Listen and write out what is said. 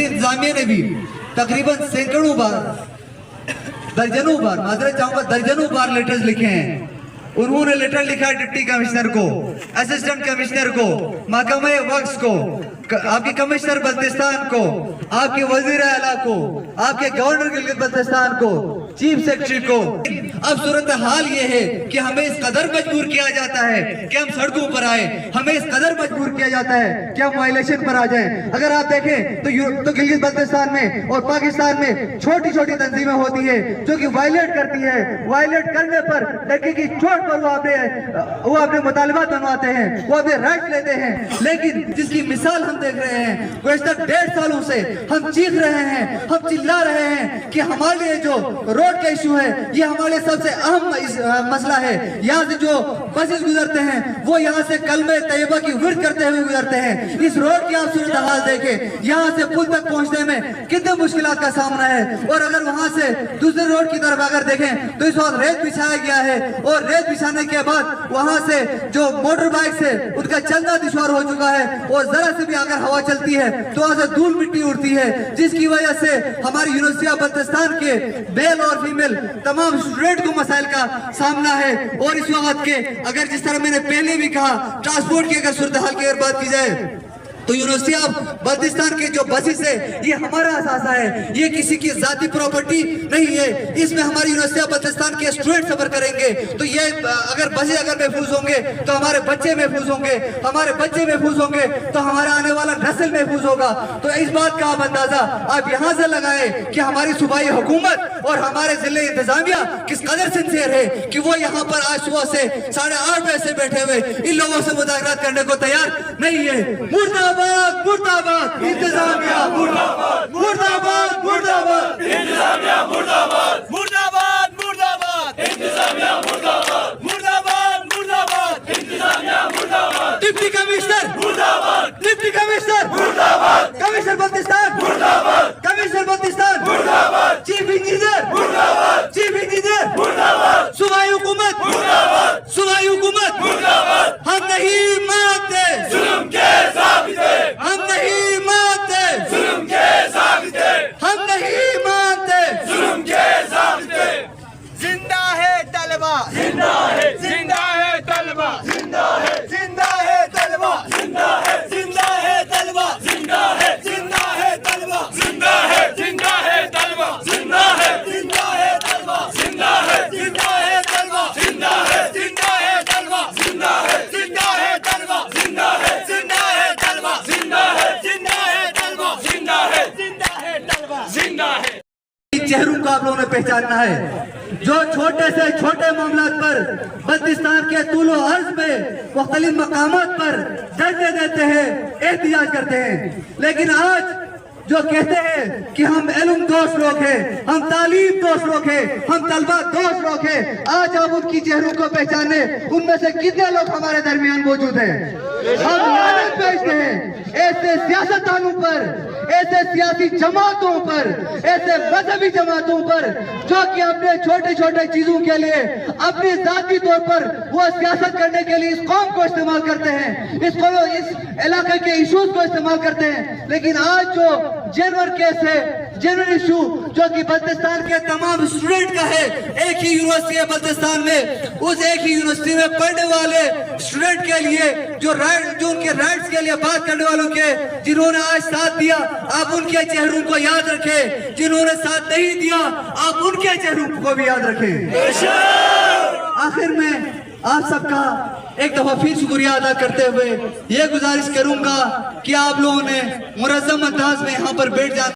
University इंतजामिया ने भी तकरीबन सैकड़ों बार, दर्जनों बार, माजरत चाहूंगा दर्जनों बार लेटर्स लिखे हैं। उन्होंने लेटर लिखा है डिप्टी कमिश्नर को, असिस्टेंट कमिश्नर को, महकमा वक्फ को, आपके कमिश्नर बल्तिस्तान को, आपके वजीर आला को, आपके गवर्नर गिलगित बल्तिस्तान को, चीफ सेक्रेटरी को। अब सूरत हाल ये है कि हमें इस कदर मजबूर किया जाता है कि हम सड़कों पर आए, हमें इस कदर मजबूर किया जाता है कि हम वायलेशन पर आ जाएं। अगर आप देखें तो गिलगित बल्तिस्तान में और पाकिस्तान में छोटी छोटी तंजीमें होती है जो कि वायलेट करती है। वायलेट करने पर लड़के की चोट पर वो अपने मुतालबात बनवाते हैं, वो अपने राइट लेते हैं। लेकिन जिसकी मिसाल हम देख रहे हैं, गुज़श्ता 1.5 सालों से हम चीख रहे हैं, हम चिल्ला रहे हैं कि हमारे लिए जो रोड का इशू है ये हमारे सबसे अहम मसला है। यहाँ से जो बसेस गुजरते हैं वो यहाँ से कलमे तैयबा की विर्द करते हुए गुजरते हैं। इस रोड की आप सूरत हाल देखें, यहाँ से पुल तक पहुँचने में कितने मुश्किलात का सामना है। और अगर वहाँ से दूसरे रोड की तरफ अगर देखें तो इस वक्त रेत बिछाया गया है और रेत बिछाने के बाद वहाँ से जो मोटर बाइक से उनका चलना दुश्वार हो चुका है और जरा से भी अगर हवा चलती है तो वहाँ से धूल मिट्टी उड़ती है, जिसकी वजह से हमारी यूनिवर्सिटी बल्तिस्तान के मेल और फीमेल तमाम स्टूडेंट को मसाइल का सामना है। और इस वक्त के अगर जिस तरह मैंने पहले भी कहा, ट्रांसपोर्ट की अगर सूरत हाल की अगर बात की जाए तो यूनिवर्सिटी ऑफ बल्तिस्तान के जो बसेस है ये हमारा असासा है, ये किसी की जाती प्रॉपर्टी नहीं है। इसमें हमारी यूनिवर्सिटी ऑफ बल्तिस्तान के स्टूडेंट सफर करेंगे तो ये अगर बसें अगर महफूज होंगे तो हमारे बच्चे महफूज होंगे, हमारे बच्चे महफूज होंगे तो हमारा आने वाला नस्ल महफूज होगा। तो इस बात का आप अंदाजा आप यहाँ से लगाए कि हमारी सूबाई हुकूमत और हमारे जिले इंतजामिया किस कदर सिंसियर है कि वो यहाँ पर आज सुबह से 8:30 बजे से बैठे हुए इन लोगों से मुदाखलत करने को तैयार नहीं है। मुर्दाबाद मुर्दाबाद इंतजामिया, मुर्दाबाद मुर्दाबाद मुर्दाबाद इंतजामिया, मुर्दाबाद मुर्दाबाद मुर्दाबाद इंतजामिया, मुर्दाबाद मुर्दाबाद मुर्दाबाद इंतजामिया, मुर्दाबाद डिप्टी कमिश्नर मुर्दाबाद, डिप्टी कमिश्नर मुर्दाबाद, कमिश्नर बल्तिस्तान मुर्दाबाद, कमिश्नर बल्तिस्तान मुर्दाबाद, चीफ इंजीनियर मुर्दाबाद, चीफ इंजीनियर मुर्दाबाद, सूबाई हुकूमत मुर्दाबाद, सूबाई हुकूमत मुर्दाबाद। हम नहीं मानते जुल्म के साबिते, हम नहीं मानते जुल्म के साबिते, हम नहीं मानते जुल्म के साबिते। जिंदा है तलबा, जिंदा है, जिंदा है तलबा, जिंदा है, जिंदा है तलबा, जिंदा है, जिंदा है तलबा, जिंदा है, जिंदा है तलबा, जिंदा है, जिंदा है तलबा, जिंदा है, जिंदा है तलबा, जिंदा है, जिंदा है तलबा, जिंदा है, जिंदा है तलबा, जिंदा है, जिंदा है तलबा, जिंदा है, जिंदा है तलबा, जिंदा है, जिंदा है तलबा, जिंदा है, जिंदा है तलबा। जिंदा है। चेहरों को आप लोगों ने पहचानना है जो छोटे से छोटे मामलात पर बल्तिस्तान के तूलो अर्ज में मुख्तलिफ मकामात पर धरने देते हैं, एहतिजाज करते हैं। लेकिन आज जो कहते हैं कि हम इल्म दोस्त लोग हैं, हम तालीम दोस्त लोग हैं, हम तलबा दोस्त लोग हैं, आज आप उनकी चेहरों को पहचाने उनमें से कितने लोग हमारे दरमियान मौजूद हैं। हम लानत भेजते हैं ऐसे सियासतदानों पर, ऐसे सियासी जमातों पर, ऐसे मजहबी जमातों पर जो कि अपने छोटे छोटे चीजों के लिए अपने जाती तौर पर वो सियासत करने के लिए इस कौम को इस्तेमाल करते हैं, इस इलाके के इशूज को इस्तेमाल करते हैं। लेकिन आज जो जेनवर केस है, जेनवर इशू जो कि बल्तिस्तान के तमाम स्टूडेंट का है, एक ही यूनिवर्सिटी है बल्तिस्तान में, उस एक ही यूनिवर्सिटी में पढ़ने वाले स्टूडेंट के लिए जो उनके राइट्स के लिए बात करने वालों के जिन्होंने आज साथ दिया, आप उनके चेहरों को याद रखें। जिन्होंने साथ नहीं दिया आप उनके चेहरों को भी याद रखें। आखिर में आप सबका एक दफा फिर शुक्रिया अदा करते हुए ये गुजारिश करूंगा कि आप लोगों ने मुनज़्ज़म अंदाज में यहाँ पर बैठ जा